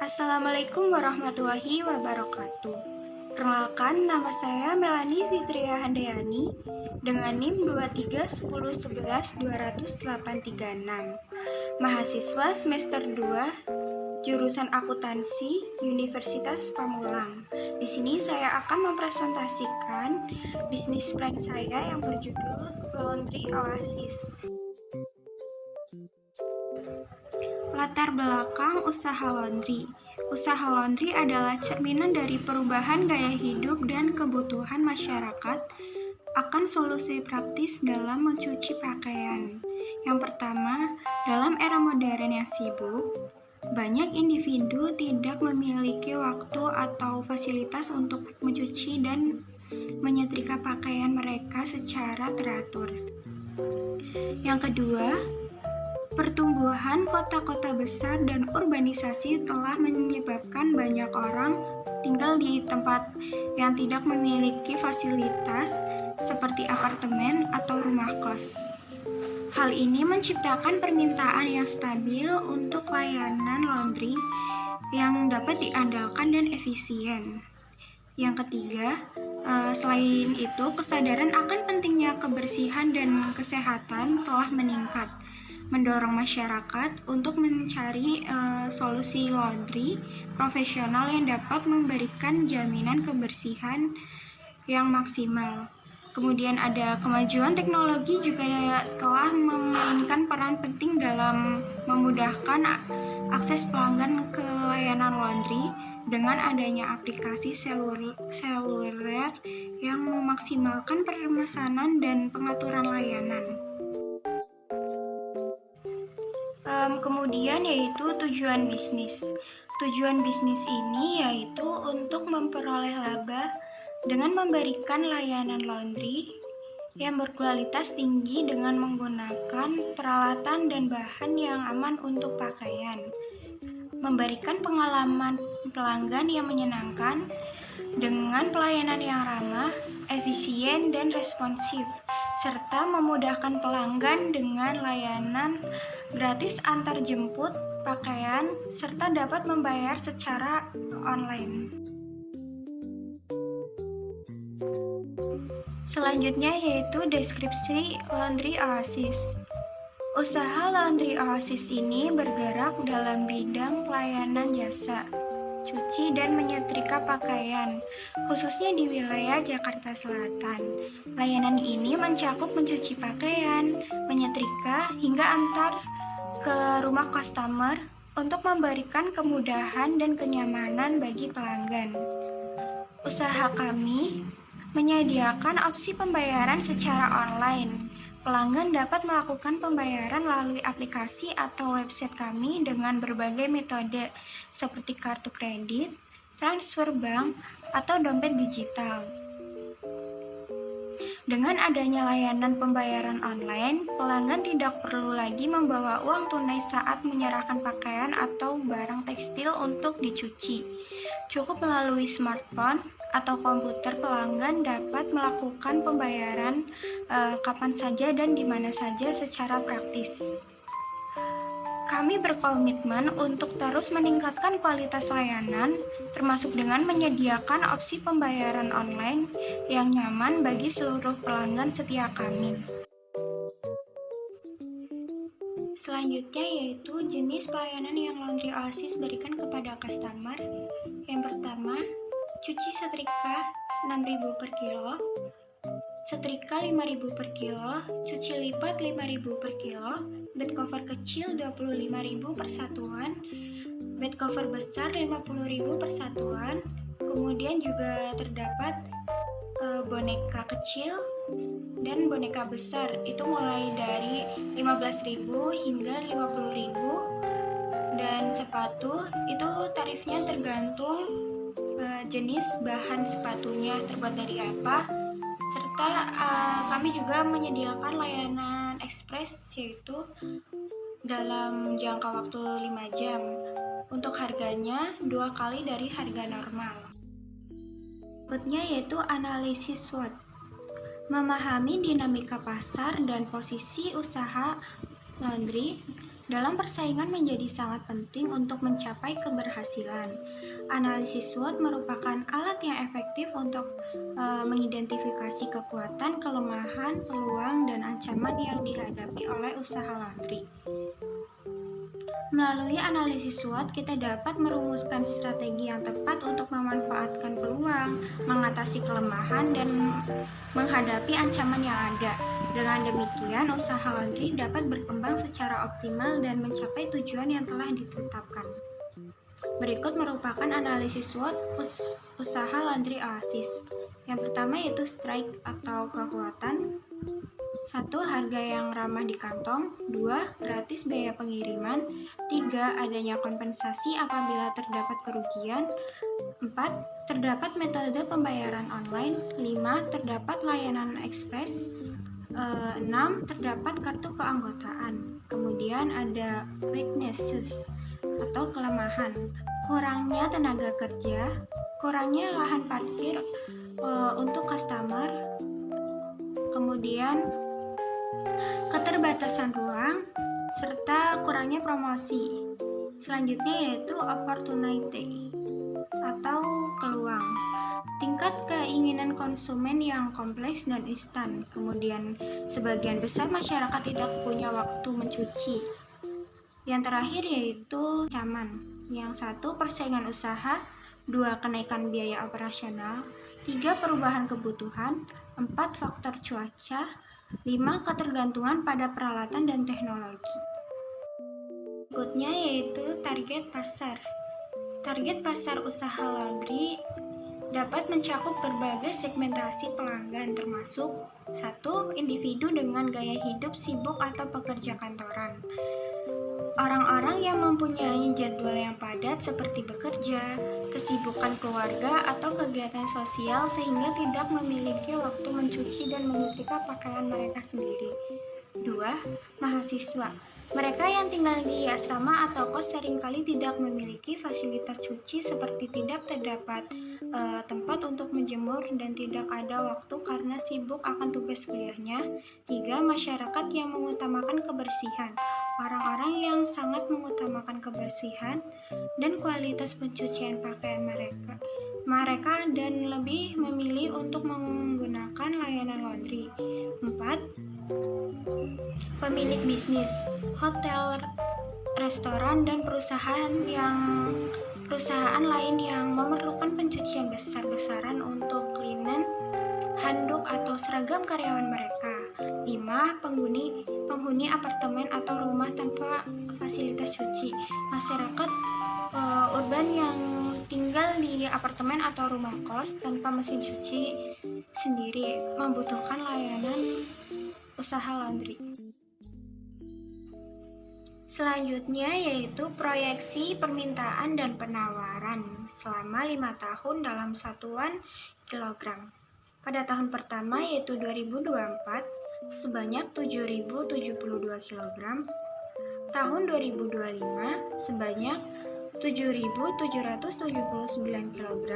Assalamualaikum warahmatullahi wabarakatuh. Perkenalkan, nama saya Melani Fitria Handayani dengan NIM 2310112836. Mahasiswa semester 2, jurusan akuntansi Universitas Pamulang. Di sini saya akan mempresentasikan bisnis plan saya yang berjudul Laundry Oasis. Latar belakang usaha laundry. Usaha laundry adalah cerminan dari perubahan gaya hidup dan kebutuhan masyarakat akan solusi praktis dalam mencuci pakaian. Yang pertama, dalam era modern yang sibuk, banyak individu tidak memiliki waktu atau fasilitas untuk mencuci dan menyetrika pakaian mereka secara teratur. Yang kedua, pertumbuhan kota-kota besar dan urbanisasi telah menyebabkan banyak orang tinggal di tempat yang tidak memiliki fasilitas seperti apartemen atau rumah kos. Hal ini menciptakan permintaan yang stabil untuk layanan laundry yang dapat diandalkan dan efisien. Yang ketiga, selain itu, kesadaran akan pentingnya kebersihan dan kesehatan telah meningkat, mendorong masyarakat untuk mencari solusi laundry profesional yang dapat memberikan jaminan kebersihan yang maksimal. Kemudian ada kemajuan teknologi juga telah memainkan peran penting dalam memudahkan akses pelanggan ke layanan laundry dengan adanya aplikasi seluler yang memaksimalkan pemesanan dan pengaturan layanan. Kemudian yaitu tujuan bisnis. Tujuan bisnis ini yaitu untuk memperoleh laba dengan memberikan layanan laundry yang berkualitas tinggi dengan menggunakan peralatan dan bahan yang aman untuk pakaian, memberikan pengalaman pelanggan yang menyenangkan dengan pelayanan yang ramah, efisien, dan responsif, serta memudahkan pelanggan dengan layanan gratis antar jemput pakaian, serta dapat membayar secara online. Selanjutnya yaitu deskripsi Laundry Oasis. Usaha Laundry Oasis ini bergerak dalam bidang pelayanan jasa cuci dan menyetrika pakaian, khususnya di wilayah Jakarta Selatan. Layanan ini mencakup mencuci pakaian, menyetrika, hingga antar ke rumah customer untuk memberikan kemudahan dan kenyamanan bagi pelanggan. Usaha kami menyediakan opsi pembayaran secara online. Pelanggan dapat melakukan pembayaran melalui aplikasi atau website kami dengan berbagai metode seperti kartu kredit, transfer bank, atau dompet digital. Dengan adanya layanan pembayaran online, pelanggan tidak perlu lagi membawa uang tunai saat menyerahkan pakaian atau barang tekstil untuk dicuci. Cukup melalui smartphone atau komputer, pelanggan dapat melakukan pembayaran kapan saja dan di mana saja secara praktis. Kami berkomitmen untuk terus meningkatkan kualitas layanan, termasuk dengan menyediakan opsi pembayaran online yang nyaman bagi seluruh pelanggan setia kami. Selanjutnya yaitu jenis pelayanan yang Laundry Oasis berikan kepada customer. Yang pertama, cuci setrika 6.000 per kilo, setrika 5.000 per kilo, cuci lipat 5.000 per kilo, bed cover kecil 25.000 per satuan, bed cover besar 50.000 per satuan. Kemudian juga terdapat boneka kecil dan boneka besar, itu mulai dari 15.000 hingga 50.000. Dan sepatu itu tarifnya tergantung jenis bahan sepatunya terbuat dari apa, serta kami juga menyediakan layanan ekspres, yaitu dalam jangka waktu 5 jam. Untuk harganya 2 kali dari harga normal. Berikutnya yaitu analisis SWOT. Memahami dinamika pasar dan posisi usaha laundry dalam persaingan menjadi sangat penting untuk mencapai keberhasilan. Analisis SWOT merupakan alat yang efektif untuk mengidentifikasi kekuatan, kelemahan, peluang, dan ancaman yang dihadapi oleh usaha laundry. Melalui analisis SWOT, kita dapat merumuskan strategi yang tepat untuk memanfaatkan peluang, mengatasi kelemahan, dan menghadapi ancaman yang ada. Dengan demikian, usaha laundry dapat berkembang secara optimal dan mencapai tujuan yang telah ditetapkan. Berikut merupakan analisis SWOT usaha laundry Oasis. Yang pertama yaitu strike atau kekuatan. 1. Harga yang ramah di kantong. 2. Gratis biaya pengiriman. 3. Adanya kompensasi apabila terdapat kerugian. 4. Terdapat metode pembayaran online. 5. Terdapat layanan ekspres. 6. Terdapat kartu keanggotaan. Kemudian ada weaknesses atau kelemahan. Kurangnya tenaga kerja, kurangnya lahan parkir untuk customer, kemudian keterbatasan ruang, serta kurangnya promosi. Selanjutnya yaitu opportunity atau peluang. Tingkat keinginan konsumen yang kompleks dan instan. Kemudian sebagian besar masyarakat tidak punya waktu mencuci. Yang terakhir yaitu ancaman. Yang 1. Persaingan usaha. 2. Kenaikan biaya operasional. 3. Perubahan kebutuhan. 4. Faktor cuaca. 5. Ketergantungan pada peralatan dan teknologi. Berikutnya yaitu target pasar. Target pasar usaha laundry dapat mencakup berbagai segmentasi pelanggan termasuk 1. Individu dengan gaya hidup sibuk atau pekerja kantoran. Orang-orang yang mempunyai jadwal yang padat seperti bekerja, kesibukan keluarga, atau kegiatan sosial sehingga tidak memiliki waktu mencuci dan menyetrika pakaian mereka sendiri. 2. Mahasiswa. Mereka yang tinggal di asrama atau kos seringkali tidak memiliki fasilitas cuci seperti tidak terdapat tempat untuk menjemur dan tidak ada waktu karena sibuk akan tugas kuliahnya. 3. Masyarakat yang mengutamakan kebersihan. Orang-orang yang sangat mengutamakan kebersihan dan kualitas pencucian pakaian mereka dan lebih memilih untuk menggunakan layanan laundry. 4. Pemilik bisnis, hotel, restoran, dan perusahaan lain yang memerlukan pencucian besar-besaran untuk linen, handuk, atau seragam karyawan mereka. 5. Penghuni apartemen atau rumah tanpa fasilitas cuci. Masyarakat urban yang tinggal di apartemen atau rumah kos tanpa mesin cuci sendiri membutuhkan layanan usaha laundry. Selanjutnya yaitu proyeksi permintaan dan penawaran selama 5 tahun dalam satuan kilogram. Pada tahun pertama yaitu 2024 sebanyak 7.072 kg, tahun 2025 sebanyak 7.779 kg,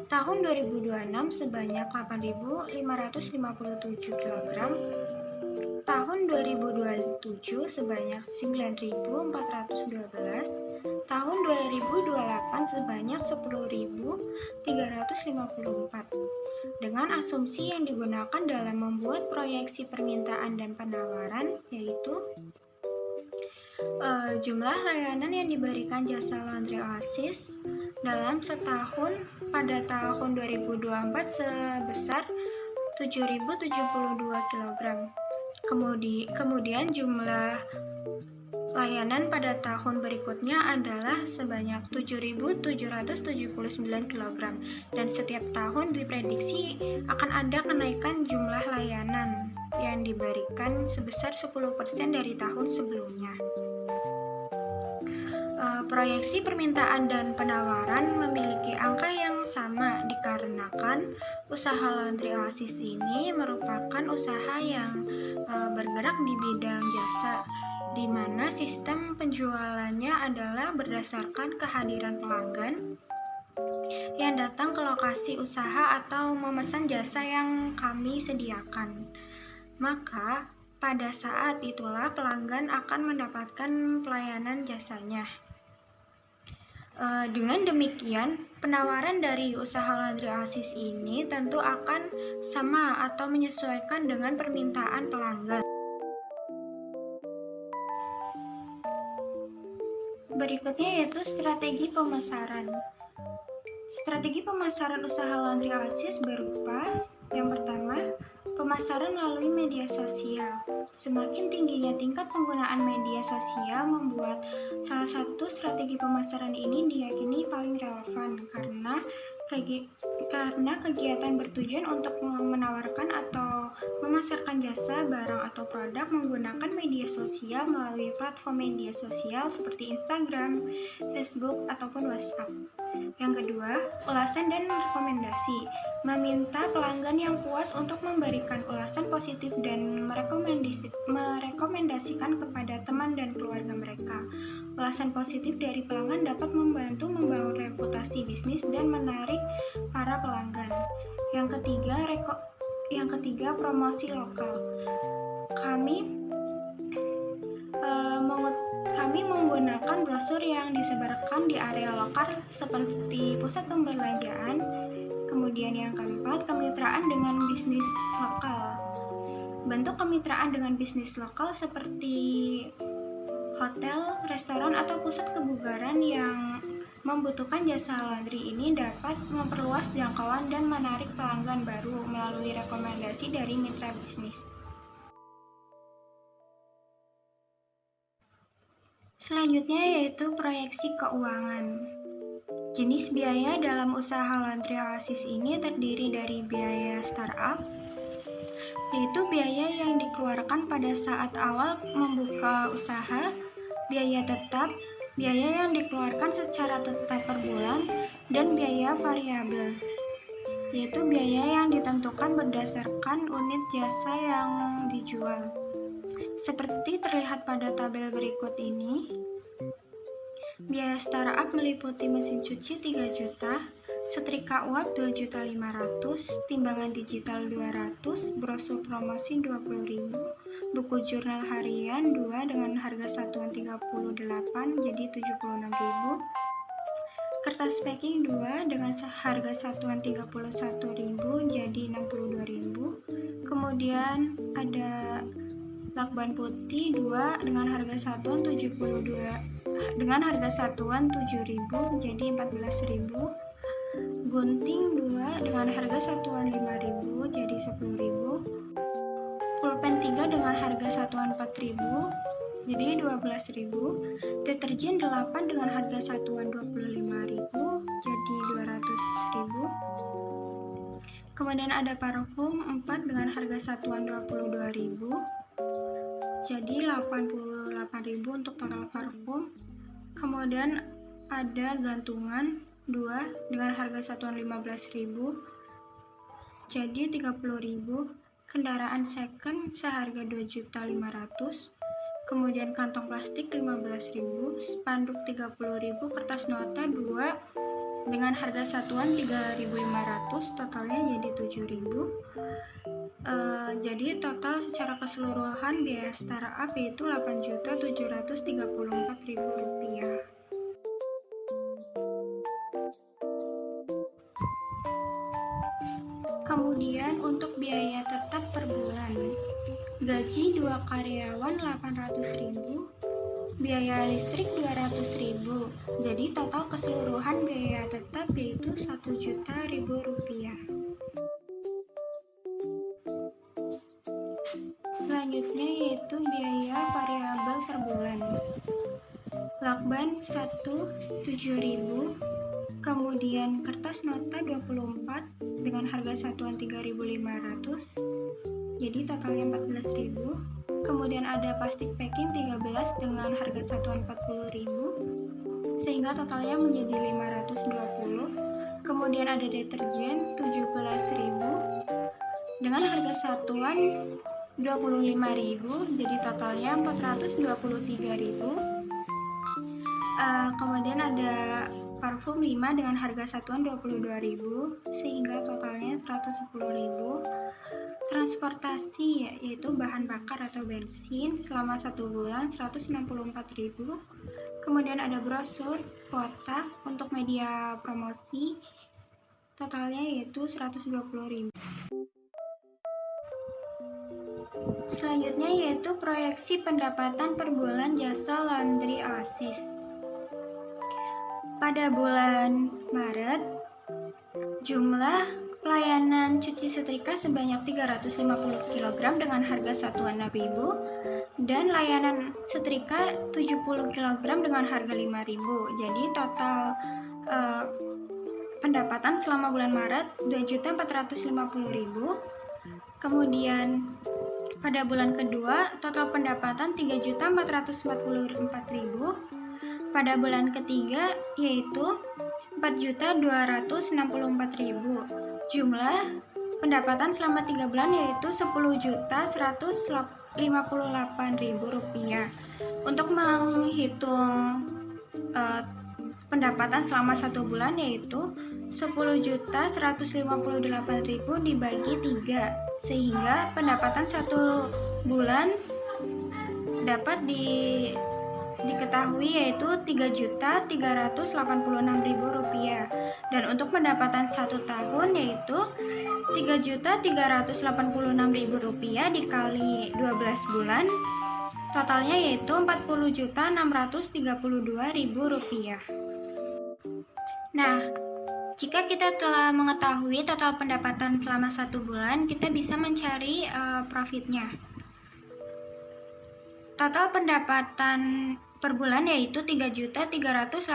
tahun 2026 sebanyak 8.557 kg, tahun 2027 sebanyak 9.412, tahun 2028 sebanyak 10.354. Dengan asumsi yang digunakan dalam membuat proyeksi permintaan dan penawaran yaitu jumlah layanan yang diberikan jasa laundry Oasis dalam setahun pada tahun 2024 sebesar 7.072 kg. Kemudian jumlah layanan pada tahun berikutnya adalah sebanyak 7.779 kg dan setiap tahun diprediksi akan ada kenaikan jumlah layanan yang diberikan sebesar 10% dari tahun sebelumnya. Proyeksi permintaan dan penawaran memiliki angka yang sama dikarenakan usaha laundry Oasis ini merupakan usaha yang bergerak di bidang jasa, di mana sistem penjualannya adalah berdasarkan kehadiran pelanggan yang datang ke lokasi usaha atau memesan jasa yang kami sediakan. Maka Pada saat itulah pelanggan akan mendapatkan pelayanan jasanya. Dengan demikian, penawaran dari usaha laundry Oasis ini tentu akan sama atau menyesuaikan dengan permintaan pelanggan. Berikutnya yaitu strategi pemasaran. Strategi pemasaran usaha laundry Oasis berupa yang pertama, pemasaran melalui media sosial. Semakin tingginya tingkat penggunaan media sosial membuat salah satu strategi pemasaran ini diyakini paling relevan karena kegiatan bertujuan untuk menawarkan atau memasarkan jasa, barang, atau produk menggunakan media sosial melalui platform media sosial seperti Instagram, Facebook, ataupun WhatsApp. Yang kedua, ulasan dan rekomendasi. Meminta pelanggan yang puas untuk memberikan ulasan positif dan merekomendasikan kepada teman dan keluarga mereka. Ulasan positif dari pelanggan dapat membantu membangun reputasi bisnis dan menarik para pelanggan. Yang ketiga, promosi lokal. Kami menggunakan brosur yang disebarkan di area lokal seperti pusat pembelanjaan. Kemudian yang keempat, kemitraan dengan bisnis lokal. Bentuk kemitraan dengan bisnis lokal seperti hotel, restoran, atau pusat kebugaran yang membutuhkan jasa laundry ini dapat memperluas jangkauan dan menarik pelanggan baru melalui rekomendasi dari mitra bisnis. Selanjutnya yaitu proyeksi keuangan. Jenis biaya dalam usaha laundry Oasis ini terdiri dari biaya startup, yaitu biaya yang dikeluarkan pada saat awal membuka usaha, biaya tetap, biaya yang dikeluarkan secara tetap per bulan, dan biaya variabel, yaitu biaya yang ditentukan berdasarkan unit jasa yang dijual. Seperti terlihat pada tabel berikut ini, biaya startup meliputi mesin cuci 3 juta, setrika uap 2.500.000, timbangan digital 200, brosur promosi 20.000, buku jurnal harian 2 dengan harga satuan 38 jadi 76.000, kertas packing 2 dengan harga satuan 31.000 jadi 62.000, kemudian ada lakban putih 2 dengan harga satuan 7.000 jadi 14.000, gunting 2 dengan harga satuan 5.000 jadi 10.000, pulpen 3 dengan harga satuan 4.000 jadi 12.000, deterjen 8 dengan harga satuan 25.000 jadi 200.000, kemudian ada parfum 4 dengan harga satuan 22.000 jadi 88.000 untuk total parfum. Kemudian ada gantungan 2 dengan harga satuan 15.000 jadi 30.000, kendaraan second seharga 2.500.000, kemudian kantong plastik 15.000, spanduk 30.000, kertas nota 2 dengan harga satuan 3.500, totalnya jadi 7.000. Jadi total secara keseluruhan biaya startup yaitu Rp8.734.000. Kemudian untuk biaya tetap per bulan, gaji 2 karyawan 800.000, biaya listrik 200.000. Jadi total keseluruhan biaya tetap yaitu Rp1.000.000. Selanjutnya yaitu biaya variabel per bulan. Lakban 7.000, kemudian kertas nota 24 dengan harga satuan 3.500, jadi totalnya 14.000. Kemudian ada plastik packing 13 dengan harga satuan 40.000, sehingga totalnya menjadi 520. Kemudian ada deterjen 17.000 dengan harga satuan 25.000, jadi totalnya 423.000. Kemudian ada parfum 5 dengan harga satuan 22.000 sehingga totalnya 110.000. Transportasi yaitu bahan bakar atau bensin selama 1 bulan 164.000. Kemudian ada brosur, kuota untuk media promosi totalnya yaitu 120.000. Selanjutnya yaitu proyeksi pendapatan per bulan jasa laundry Oasis. Pada bulan Maret, jumlah pelayanan cuci setrika sebanyak 350 kg dengan harga satuan 6.000 dan layanan setrika 70 kg dengan harga 5.000. Jadi total pendapatan selama bulan Maret 2.450.000. Kemudian pada bulan kedua total pendapatan 3.444.000. Pada bulan ketiga yaitu 4.264.000. Jumlah pendapatan selama 3 bulan yaitu 10.158.000 rupiah. Untuk menghitung pendapatan selama 1 bulan yaitu 10.158.000 dibagi 3 sehingga pendapatan 1 bulan dapat diketahui yaitu 3.386.000 rupiah, dan untuk pendapatan 1 tahun yaitu 3.386.000 rupiah dikali 12 bulan totalnya yaitu 40.632.000 rupiah. Nah, jika kita telah mengetahui total pendapatan selama 1 bulan, kita bisa mencari profitnya. Total pendapatan per bulan yaitu 3.386.000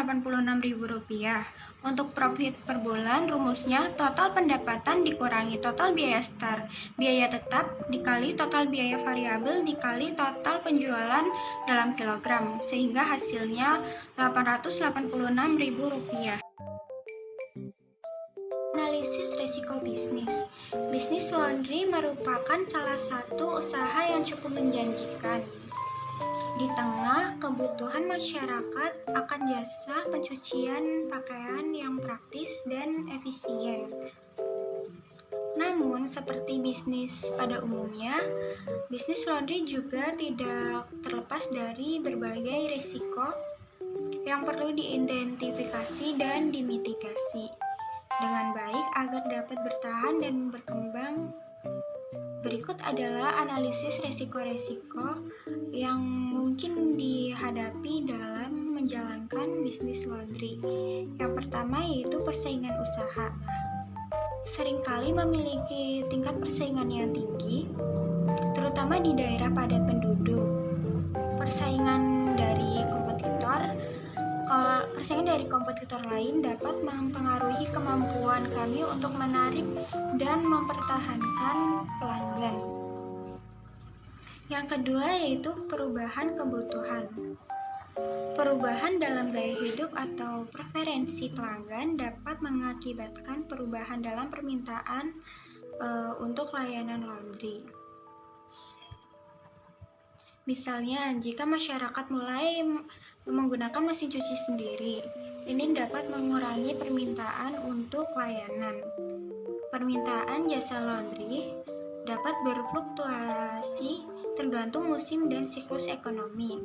rupiah. Untuk profit per bulan rumusnya total pendapatan dikurangi total biaya start, biaya tetap dikali total biaya variabel dikali total penjualan dalam kilogram sehingga hasilnya 886.000 rupiah. Analisis risiko bisnis. Bisnis laundry merupakan salah satu usaha yang cukup menjanjikan di tengah kebutuhan masyarakat akan jasa pencucian pakaian yang praktis dan efisien. Namun, seperti bisnis pada umumnya, bisnis laundry juga tidak terlepas dari berbagai risiko yang perlu diidentifikasi dan dimitigasi dengan baik agar dapat bertahan dan berkembang. Berikut adalah analisis risiko-risiko yang mungkin dihadapi dalam menjalankan bisnis laundry. Yang pertama yaitu persaingan usaha. Seringkali memiliki tingkat persaingan yang tinggi, terutama di daerah padat penduduk. Persaingan dari kompetitor lain dapat mempengaruhi kemampuan kami untuk menarik dan mempertahankan pelanggan. Yang kedua yaitu perubahan kebutuhan. Perubahan dalam gaya hidup atau preferensi pelanggan dapat mengakibatkan perubahan dalam permintaan untuk layanan laundry. Misalnya, jika masyarakat mulai menggunakan mesin cuci sendiri, ini dapat mengurangi permintaan untuk layanan. Permintaan jasa laundry dapat berfluktuasi tergantung musim dan siklus ekonomi.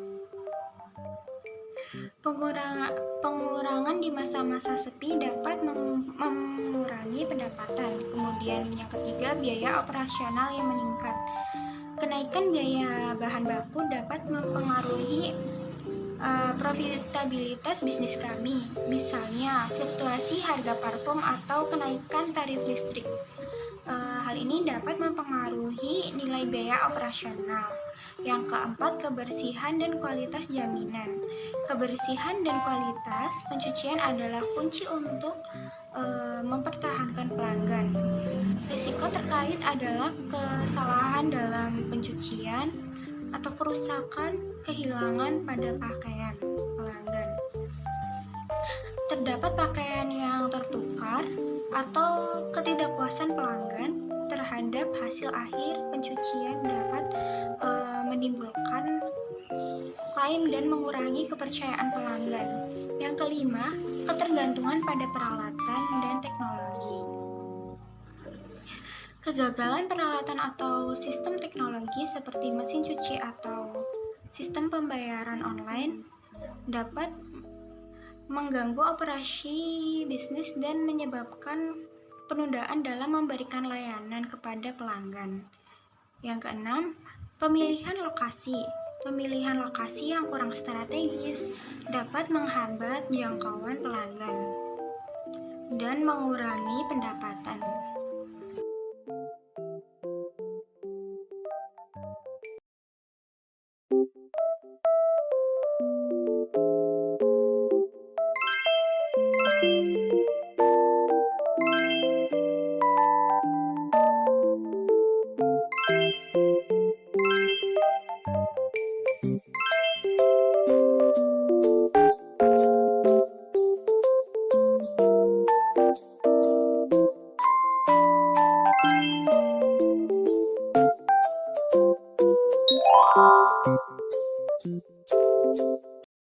Pengurangan di masa-masa sepi dapat mengurangi pendapatan. Kemudian yang ketiga, biaya operasional yang meningkat. Kenaikan biaya bahan baku dapat mempengaruhi profitabilitas bisnis kami, misalnya fluktuasi harga parfum atau kenaikan tarif listrik. Hal ini dapat mempengaruhi nilai biaya operasional. Yang keempat, kebersihan dan kualitas jaminan. Kebersihan dan kualitas pencucian adalah kunci untuk mempertahankan pelanggan. Risiko terkait adalah kesalahan dalam pencucian atau kerusakan, kehilangan pada pakaian pelanggan. Terdapat pakaian yang tertukar atau ketidakpuasan pelanggan terhadap terhadap hasil akhir pencucian dapat menimbulkan klaim dan mengurangi kepercayaan pelanggan. Yang kelima, ketergantungan pada peralatan dan teknologi. Kegagalan peralatan atau sistem teknologi seperti mesin cuci atau sistem pembayaran online dapat mengganggu operasi bisnis dan menyebabkan penundaan dalam memberikan layanan kepada pelanggan. Yang keenam, pemilihan lokasi. Pemilihan lokasi yang kurang strategis dapat menghambat jangkauan pelanggan dan mengurangi pendapatan.